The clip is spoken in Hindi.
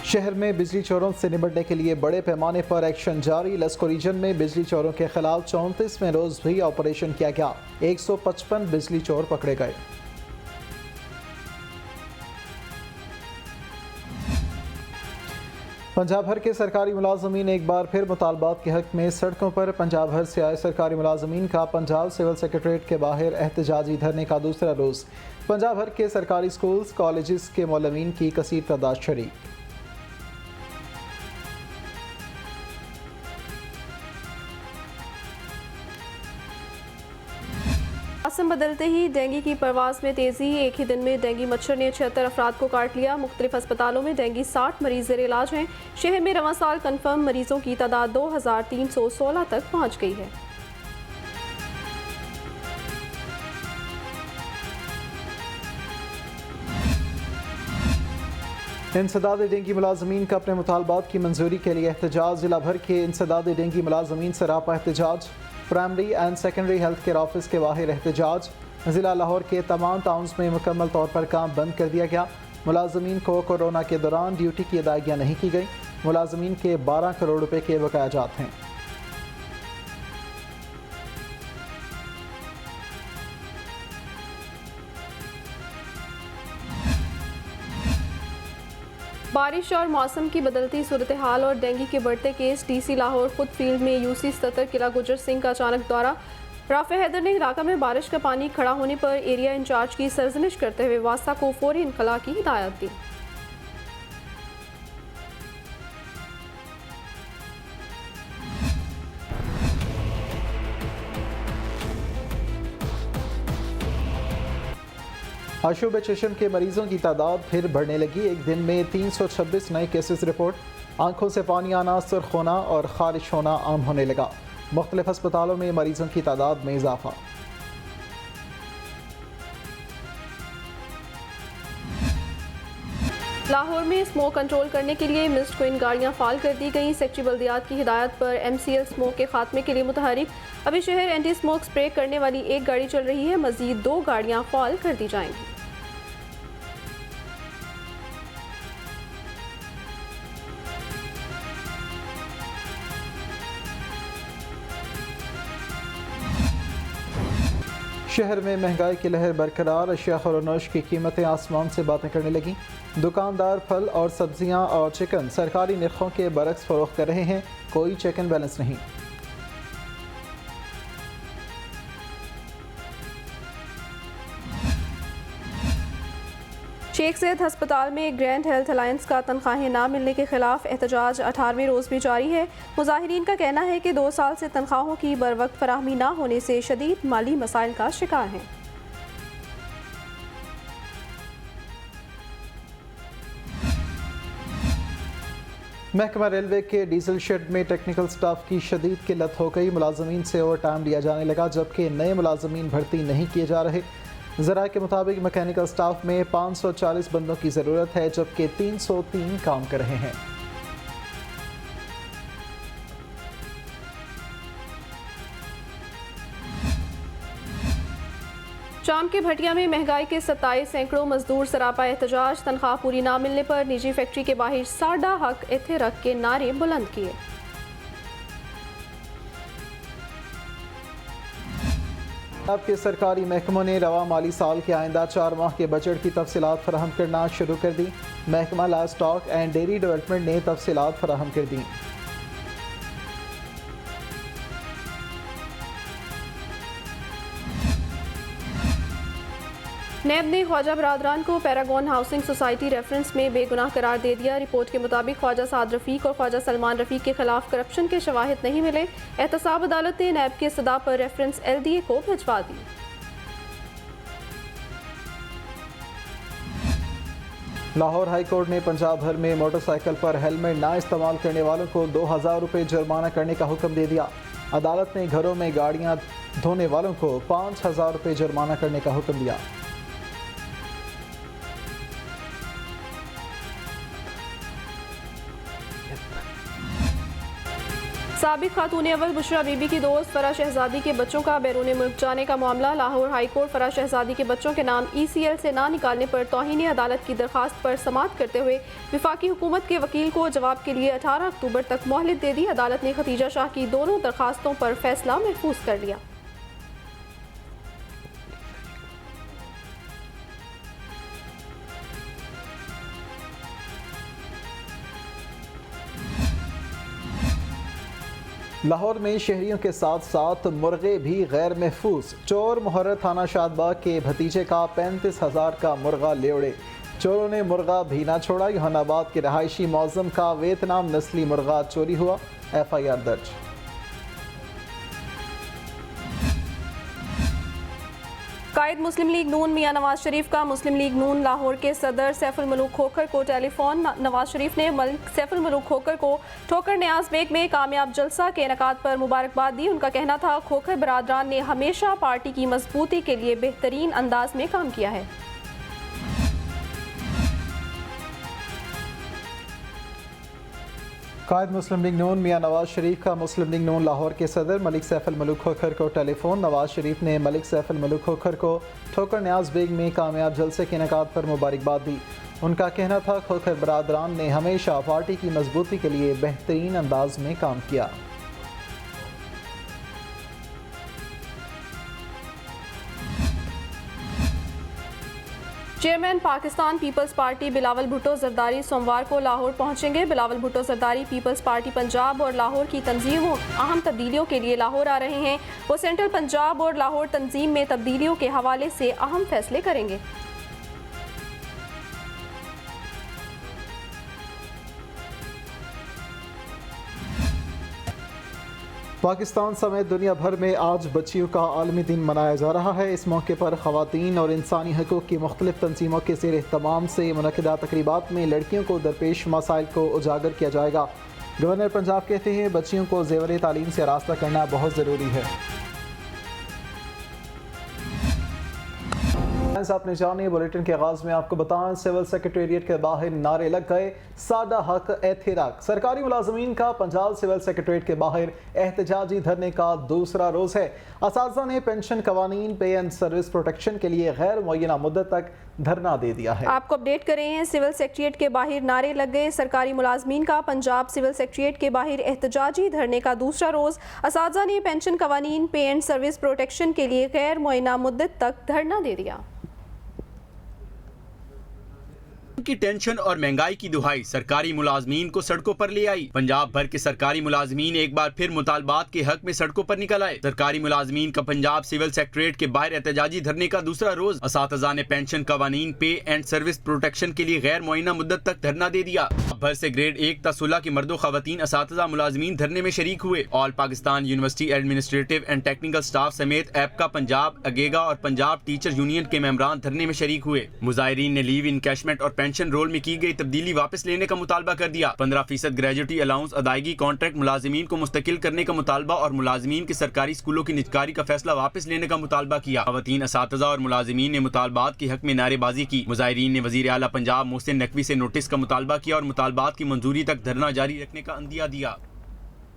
शहर में बिजली चोरों से निपटने के लिए बड़े पैमाने पर एक्शन जारी। लस्को रीजन में बिजली चोरों के खिलाफ 34वें रोज भी ऑपरेशन किया गया। 155 बिजली चोर पकड़े गए। पंजाब भर के सरकारी मुलाजमीन एक बार फिर मुतालबात के हक में सड़कों पर। पंजाब भर से आए सरकारी मुलाजमीन का पंजाब सिविल सेक्रेटरीट के बाहर एहतजाजी धरने का दूसरा रोज़। पंजाब भर के सरकारी स्कूल्स कॉलेजेस के मौलवीन की कसीर तादाद शरीक। मौसम बदलते ही डेंगू की परवास में तेज़ी। एक ही दिन में डेंगू मच्छर ने 76 अफराद को काट लिया। मुख्तलिफ अस्पतालों में डेंगू 60 मरीज ज़ेर इलाज हैं। शहर में रवां साल कन्फर्म मरीजों की तादाद 2316 तक पहुँच गई है। इंसदाद डेंगू मुलाजमीन का अपने मुतालबात की मंजूरी के लिए एहतजाज। जिला भर के इंसदाद डेंगू मुलाजमीन सरापा एहतजाज। Primary and secondary health care office के बाहर एहतजाज। ज़िला लाहौर के तमाम टाउन्स में मुकम्मल तौर पर काम बंद कर दिया गया। मुलाजमीन को कोरोना के दौरान ड्यूटी की अदायगियाँ नहीं की गई। मुलाजमीन के 12 करोड़ रुपए के बकाया जात हैं। बारिश और मौसम की बदलती सूरत हाल और डेंगू के बढ़ते केस। DC लाहौर खुद फील्ड में UC 77 किला गुजर सिंह का अचानक दौरा। राफे हैदर ने इलाका में बारिश का पानी खड़ा होने पर एरिया इंचार्ज की सरजनिश करते हुए वास्ता को फौरी इनखला की हिदायत दी। आशुब चशम के मरीजों की तादाद फिर बढ़ने लगी। एक दिन में 326 नए केसेस रिपोर्ट। आंखों से पानी आना, सुर्ख होना और खारिश होना आम होने लगा। मुख्तलिफ अस्पतालों में मरीजों की तादाद में इजाफा। लाहौर में स्मोक कंट्रोल करने के लिए मिस्ट क्वीन गाड़ियां फाल कर दी गई। सेक्रेटरी बल्दियात की हिदायत पर MCL स्मोक के खात्मे के लिए मुतहरिक। अभी शहर एंटी स्मोक स्प्रे करने वाली एक गाड़ी चल रही है। मजीद 2 गाड़ियां फाल कर दी जाएंगी। शहर में महंगाई की लहर बरकरार। अशिया खुरनोश की कीमतें आसमान से बातें करने लगी। दुकानदार फल और सब्जियां और चिकन सरकारी निर्खों के बरक्स फरोख्त कर रहे हैं। कोई चेक एंड बैलेंस नहीं। शेख सैयद अस्पताल में ग्रैंड हेल्थ अलायंस का तनख्वाहें ना मिलने के खिलाफ एहतजाज 18वें रोज़ भी जारी है। मुजाहिरीन का कहना है कि 2 साल से तनख्वाहों की बरवक्त फराहमी ना होने से शदीद माली मसाइल का शिकार हैं। महकमा रेलवे के डीजल शेड में टेक्निकल स्टाफ की शदीद किल्लत हो गई। मुलाजमीन से ओवर टाइम लिया जाने लगा, जबकि नए मुलाजमीन भर्ती नहीं किए जा रहे। ज़रा के मुताबिक मैकेनिकल स्टाफ में 540 बंदों की ज़रूरत है, जबकि 303 काम कर रहे हैं। शाम के भटिया में महंगाई के 27 सैकड़ों मजदूर सरापा एहतजाज। तनख्वाह पूरी ना मिलने पर निजी फैक्ट्री के बाहर साडा हक इथे रख के नारे बुलंद किए। अब के सरकारी महकमों ने रवा माली साल के आइंदा 4 माह के बजट की तफसीलात फराहम करना शुरू कर दी। महकमा live stock and dairy development ने तफसीलात फराहम कर दी। नैब ने ख्वाजा बरादरान को पैरागॉन हाउसिंग सोसाइटी रेफरेंस में बेगुनाह करार दे दिया। रिपोर्ट के मुताबिक ख्वाजा साद रफीक और ख्वाजा सलमान रफीक के खिलाफ करप्शन के शवाहिद नहीं मिले। एहतसाब अदालत ने नैब के सदा पर रेफरेंस LDA को भिजवा दी। लाहौर हाई कोर्ट ने पंजाब भर में मोटरसाइकिल पर हेलमेट ना इस्तेमाल करने वालों को 2000 रुपये जुर्माना करने का हुक्म दे दिया। अदालत ने घरों में गाड़ियां धोने वालों को 5000 रुपये जुर्माना करने का हुक्म दिया। साबिक खातून अव्वल बुशरा बीबी की दोस्त फराह शहजादी के बच्चों का बैरून मुल्क जाने का मामला। लाहौर हाई कोर्ट फराह शहजादी के बच्चों के नाम ECL से ना निकालने पर तौहीन अदालत की दरखास्त पर समाअत करते हुए विफाकी हुकूमत के वकील को जवाब के लिए 18 अक्टूबर तक मोहलत दे दी। अदालत ने खतीजा शाह की दोनों दरखास्तों पर फैसला महफूज कर लिया। लाहौर में शहरियों के साथ साथ मुर्गे भी गैर महफूज। चोर मुहर्रर थाना शादबाग के भतीजे का 35,000 का मुर्गा ले उड़े। चोरों ने मुर्गा भी ना छोड़ा। जहानाबाद के रहायशी मौज़म का वियतनाम नस्ली मुर्गा चोरी हुआ। FIR दर्ज। कायद मुस्लिम लीग नून मियां नवाज शरीफ का मुस्लिम लीग नून लाहौर के सदर सैफुल मलूक खोखर को टेलीफोन। नवाज शरीफ ने सैफुल मलूक खोखर को ठोकर न्याज बेग में कामयाब जलसा के इनेकाद पर मुबारकबाद दी। उनका कहना था खोखर बरादरान ने हमेशा पार्टी की मजबूती के लिए बेहतरीन अंदाज में काम किया है। कायद मुस्लिम लीग नून मियां नवाज शरीफ का मुस्लिम लीग नून लाहौर के सदर मलिक सैफुल मलूक खोखर को टेलीफोन। नवाज शरीफ ने मलिक सैफुल मलूक खोखर को ठोकर न्याज बेग में कामयाब जलसे के इनेकाद पर मुबारकबाद दी। उनका कहना था खोखर बरादरान ने हमेशा पार्टी की मजबूती के लिए बेहतरीन अंदाज में काम किया। Chairman Pakistan peoples party Bilawal Bhutto Zardari सोमवार को लाहौर पहुंचेंगे। बिलावल भुट्टो जरदारी पीपल्स पार्टी पंजाब और लाहौर की तंजीमों अहम तब्दीलियों के लिए लाहौर आ रहे हैं। वो सेंट्रल पंजाब और लाहौर तंजीम में तब्दीलियों के हवाले से अहम फैसले करेंगे। पाकिस्तान समेत दुनिया भर में आज बच्चियों का आलमी दिन मनाया जा रहा है। इस मौके पर ख़वातीन और इंसानी हकूक़ की मुख्तलिफ तंजीमों के ज़ेर एहतमाम से मुनक़िदा तक़रीबात में लड़कियों को दरपेश मसाइल को उजागर किया जाएगा। गवर्नर पंजाब कहते हैं बच्चियों को ज़ेवर तालीम से रास्ता करना बहुत ज़रूरी है। आपने जानिए बुलेटिन के आगाज में आपको बताएं सिविल सेक्रेटेरिएट के बाहर नारे लग गए। सादा हक एहतिराक। सरकारी मुलाजमीन का पंजाब सिविल सेक्रेटेरिएट के बाहर एहतजाजी धरने का दूसरा रोज है। असातिज़ा ने पेंशन कवानीन पे एंड सर्विस प्रोटेक्शन के लिए गैर मुअय्यना मुद्दत तक धरना दे दिया है। आपको अपडेट कर रहे हैं सिविल सेक्रेटेरिएट के बाहर नारे लग गए। सरकारी मुलाजमीन का पंजाब सिविल सेक्रेटेरिएट के बाहर एहतजाजी धरने का दूसरा रोज। असातिज़ा ने पेंशन कवानीन पे एंड सर्विस प्रोटेक्शन के लिए गैर मुअय्यना मुद्दत तक धरना दे दिया। की टेंशन और महंगाई की दुहाई सरकारी मुलाजमीन को सड़कों पर ले आई। पंजाब भर के सरकारी मुलाजमीन एक बार फिर मुतालबात के हक में सड़कों पर निकल आए। सरकारी मुलाजमीन का पंजाब सिविल सेक्रेटेरिएट के बाहर एहतजाजी धरने का दूसरा रोज। असातिज़ा ने पेंशन कवानीन पे एंड सर्विस प्रोटेक्शन के लिए गैर मुअय्यना मुद्दत तक धरना दे दिया। भर से ग्रेड 1 ता 16 के मर्दो खवातीन असातिज़ा मुलाजमीन धरने में शरीक हुए। All Pakistan university administrative and technical staff समेत एपका पंजाब, अगेगा और पंजाब टीचर यूनियन के मेंबरान धरने में शरीक हुए। मुजाहिरीन ने लीव इनकैशमेंट और पेंशन रोल में की गई तब्दीली वापस लेने का मुतालबा कर दिया। 15% ग्रेजुएटी अलाउंस अदायगी कॉन्ट्रैक्ट मुलाजिमीन को मुस्तकिल करने का मुतालबा और मुलाजिमीन के सरकारी स्कूलों की निजकारी का फैसला वापस लेने का मुतालबा किया। खवातीन, असातिज़ा और मुलाजिमीन ने मुतालबात के हक में नारेबाजी की। मुजाहिरीन ने वजीर आला पंजाब मोहसिन नकवी से नोटिस का मुतालबा किया और मुतालबात की मंजूरी तक धरना जारी रखने का अंदिया दिया।